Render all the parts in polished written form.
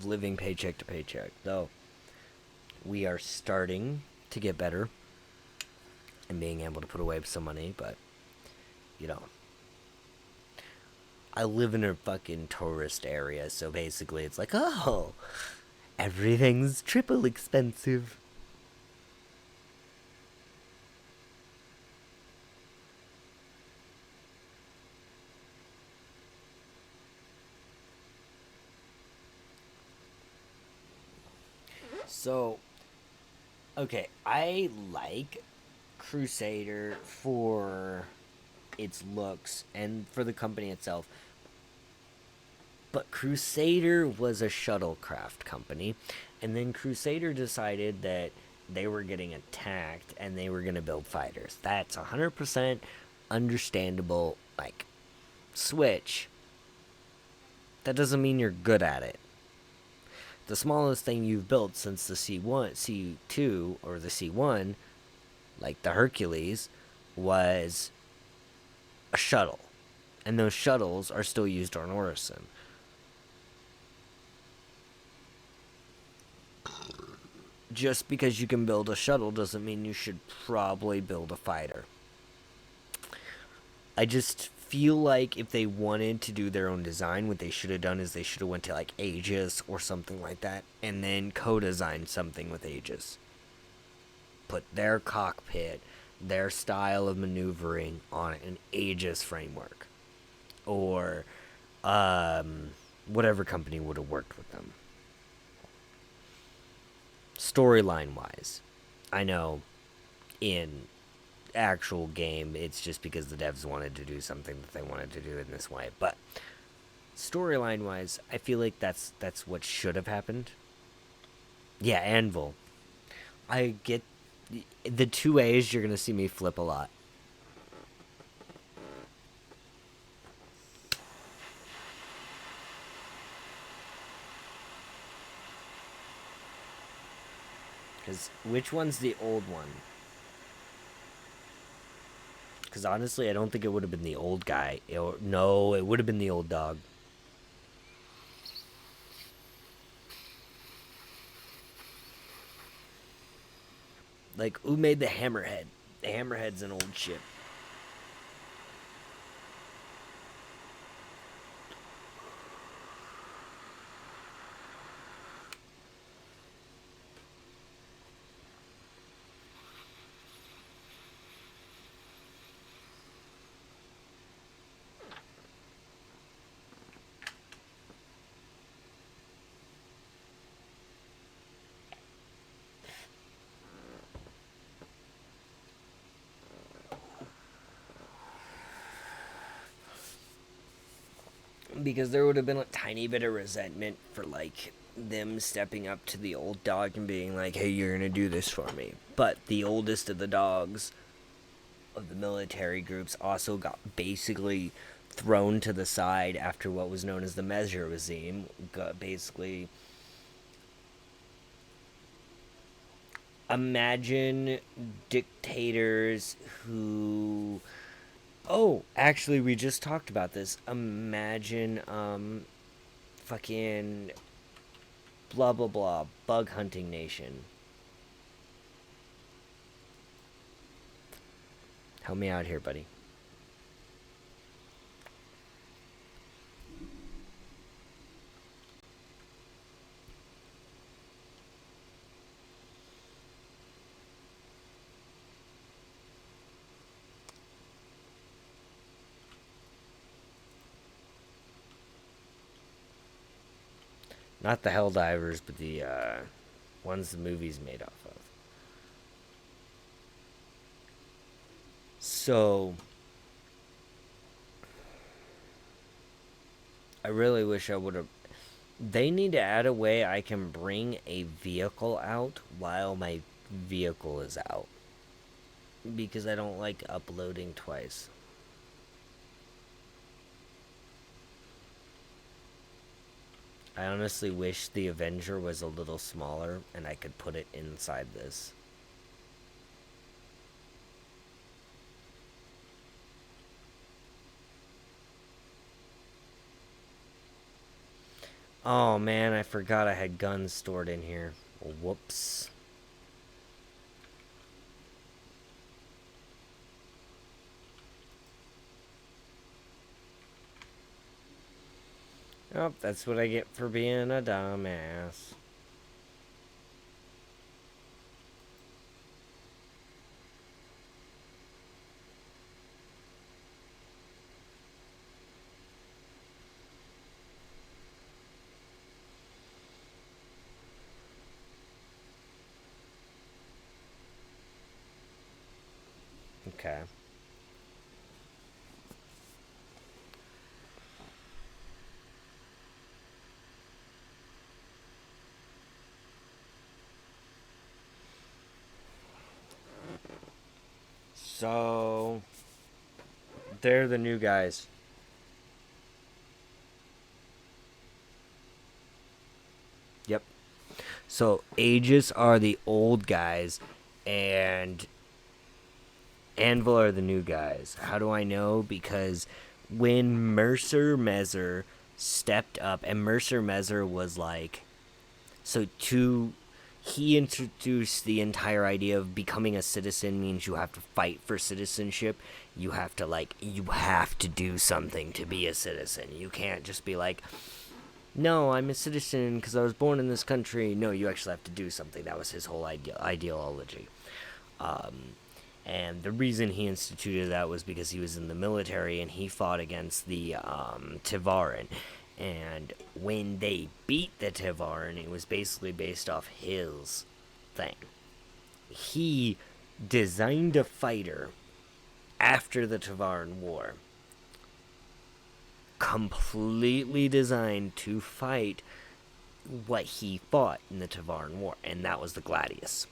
of living paycheck to paycheck, though we are starting to get better and being able to put away some money, but you know, I live in a fucking tourist area, so basically it's like, oh, everything's triple expensive. So, okay, I like Crusader for its looks and for the company itself. But Crusader was a shuttlecraft company, and then Crusader decided that they were getting attacked and they were going to build fighters. That's 100% understandable. Like, Switch, that doesn't mean you're good at it. The smallest thing you've built since the C1, C2, or the C1, like the Hercules, was a shuttle. And those shuttles are still used on Orison. Just because you can build a shuttle doesn't mean you should probably build a fighter. I just feel like if they wanted to do their own design, what they should have done is they should have went to like Aegis or something like that, and then co-designed something with Aegis. Put their cockpit, their style of maneuvering on an Aegis framework, or whatever company would have worked with them. Storyline wise, I know in actual game it's just because the devs wanted to do something that they wanted to do in this way, but storyline wise, I feel like that's what should have happened. Yeah, Anvil. I get the two A's. You're gonna see me flip a lot because which one's the old one? Because honestly, I don't think it would have been the old guy. No, it would have been the old dog. Like, who made the Hammerhead? The Hammerhead's an old ship. Because there would have been a tiny bit of resentment for, like, them stepping up to the old dog and being like, hey, you're gonna do this for me. But the oldest of the dogs of the military groups also got basically thrown to the side after what was known as the Measure regime. Got basically, imagine dictators who, oh, actually we just talked about this. Imagine fucking blah blah blah bug hunting nation. Help me out here, buddy. Not the Helldivers, but the ones the movie's made off of. So I really wish I would have. They need to add a way I can bring a vehicle out while my vehicle is out. Because I don't like uploading twice. I honestly wish the Avenger was a little smaller and I could put it inside this. Oh man, I forgot I had guns stored in here. Whoops. Oh, that's what I get for being a dumbass. Okay. So, they're the new guys. Yep. So, Aegis are the old guys, and Anvil are the new guys. How do I know? Because when Mercer Mezzer stepped up, and Mercer Mezzer was like, so to he introduced the entire idea of becoming a citizen means you have to fight for citizenship. You have to do something to be a citizen. You can't just be like, no, I'm a citizen because I was born in this country. No, you actually have to do something. That was his whole ideology. And the reason he instituted that was because he was in the military and he fought against the Tivaran. And when they beat the Tivaran, it was basically based off his thing. He designed a fighter after the Tivaran War, completely designed to fight what he fought in the Tivaran War, and that was the Gladius.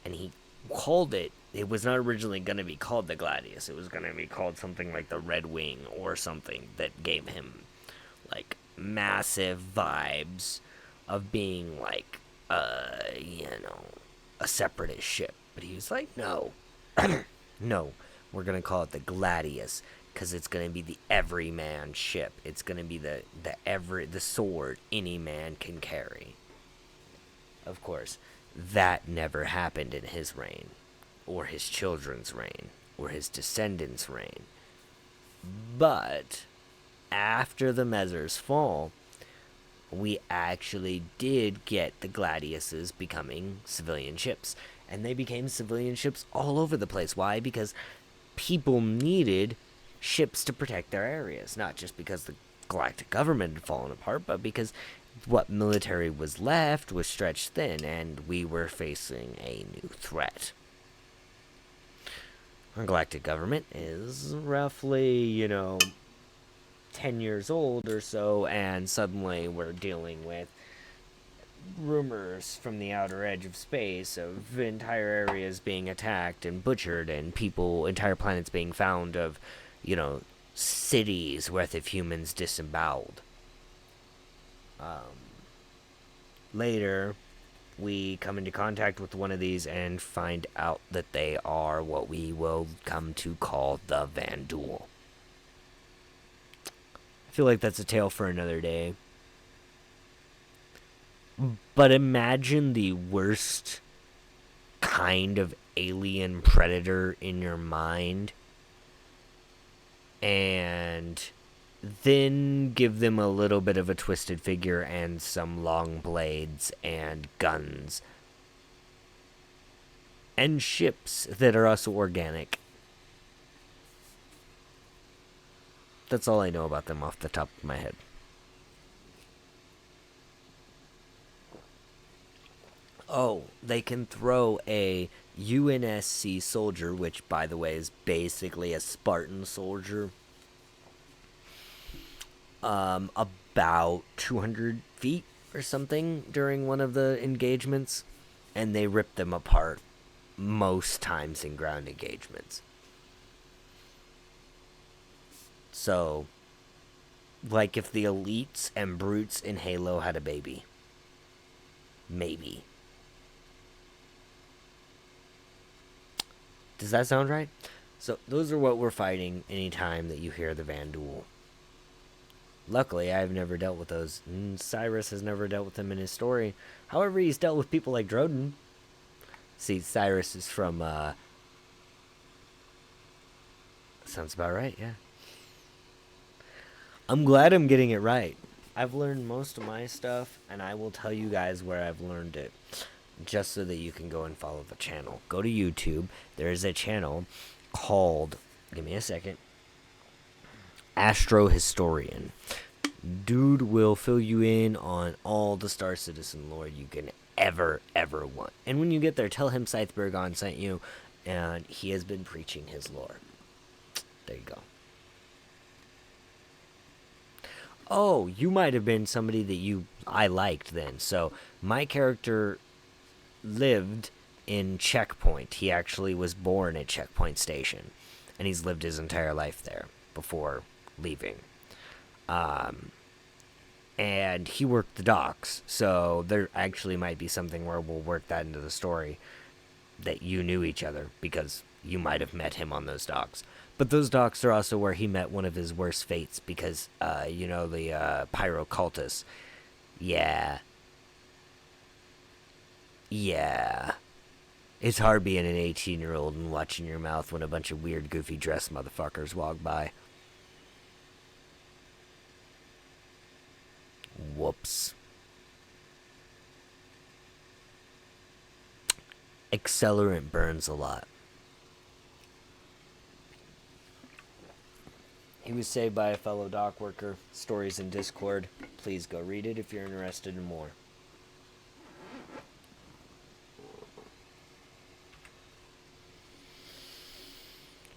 And he called it was not originally going to be called the Gladius. It was going to be called something like the Red Wing or something that gave him like massive vibes of being like a separatist ship. But he was like, no, no, we're going to call it the Gladius because it's going to be the everyman ship. It's going to be the sword any man can carry. Of course, that never happened in his reign, or his children's reign, or his descendants' reign. But after the Mezzer's fall, we actually did get the Gladiuses becoming civilian ships. And they became civilian ships all over the place. Why? Because people needed ships to protect their areas. Not just because the galactic government had fallen apart, but because what military was left was stretched thin and we were facing a new threat. Our galactic government is roughly, 10 years old or so, and suddenly we're dealing with rumors from the outer edge of space of entire areas being attacked and butchered, and entire planets being found of, you know, cities worth of humans disemboweled. Later, we come into contact with one of these and find out that they are what we will come to call the Vanduul. I feel like that's a tale for another day. But imagine the worst kind of alien predator in your mind, and then give them a little bit of a twisted figure and some long blades and guns and ships that are also organic. That's all I know about them off the top of my head. Oh, they can throw a UNSC soldier, which, by the way, is basically a Spartan soldier, about 200 feet or something during one of the engagements, and they rip them apart most times in ground engagements. So, like if the elites and brutes in Halo had a baby. Maybe. Does that sound right? So, those are what we're fighting anytime that you hear the Vanduul. Luckily, I've never dealt with those. Cyrus has never dealt with them in his story. However, he's dealt with people like Drodin. See, Cyrus is from, sounds about right, yeah. I'm glad I'm getting it right. I've learned most of my stuff, and I will tell you guys where I've learned it, just so that you can go and follow the channel. Go to YouTube. There is a channel called, give me a second, Astro Historian. Dude will fill you in on all the Star Citizen lore you can ever want. And when you get there, tell him Scythe Bergon sent you, and he has been preaching his lore. There you go. Oh, you might have been somebody that I liked then. So my character lived in Checkpoint. He actually was born at Checkpoint Station, and he's lived his entire life there before leaving. And he worked the docks, so there actually might be something where we'll work that into the story, that you knew each other because you might have met him on those docks. But those docks are also where he met one of his worst fates because, the Pyro Cultists. Yeah. Yeah. It's hard being an 18-year-old and watching your mouth when a bunch of weird, goofy dressed motherfuckers walk by. Whoops. Accelerant burns a lot. He was saved by a fellow dock worker. Stories in Discord. Please go read it if you're interested in more.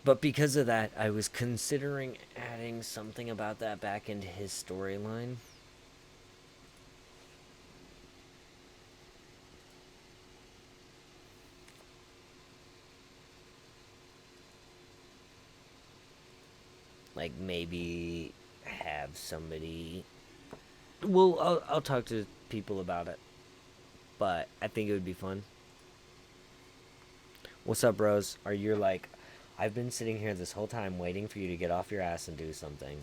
But because of that, I was considering adding something about that back into his storyline. Like maybe have somebody. Well, I'll talk to people about it, but I think it would be fun. What's up, bros? Are you like, I've been sitting here this whole time waiting for you to get off your ass and do something.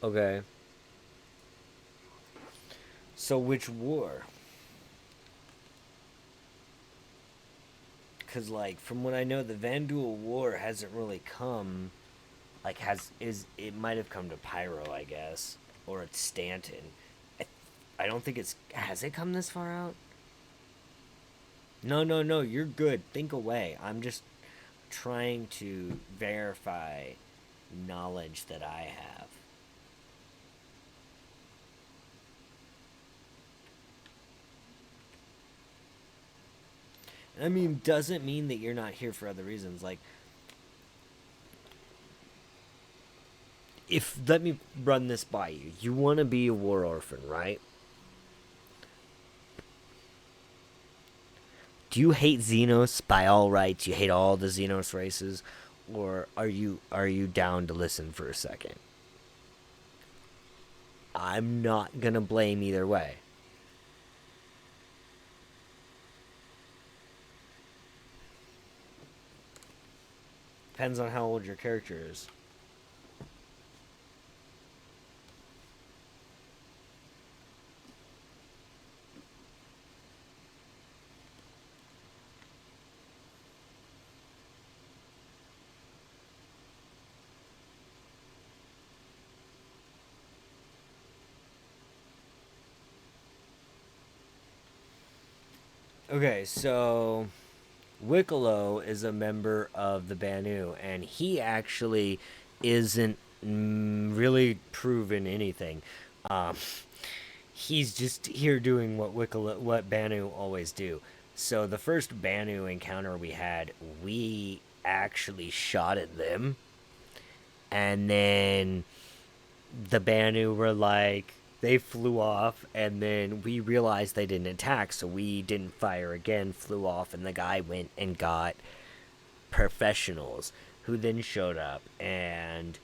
Okay. So which war? Because like from what I know, the Vanduul War hasn't really come. Like it might have come to Pyro, I guess, or it's Stanton. I don't think it's, has it come this far out? No, you're good. Think away. I'm just trying to verify knowledge that I have. I mean, doesn't mean that you're not here for other reasons. Like, if, let me run this by you. You want to be a war orphan, right? Do you hate Xenos by all rights? You hate all the Xenos races, or are you down to listen for a second? I'm not gonna blame either way. Depends on how old your character is. Okay, so Wicklow is a member of the Banu, and he actually isn't really proven anything. Um, he's just here doing what Banu always do. So the first Banu encounter we had, we actually shot at them, and then the Banu were like, they flew off, and then we realized they didn't attack, so we didn't fire again, flew off, and the guy went and got professionals who then showed up, and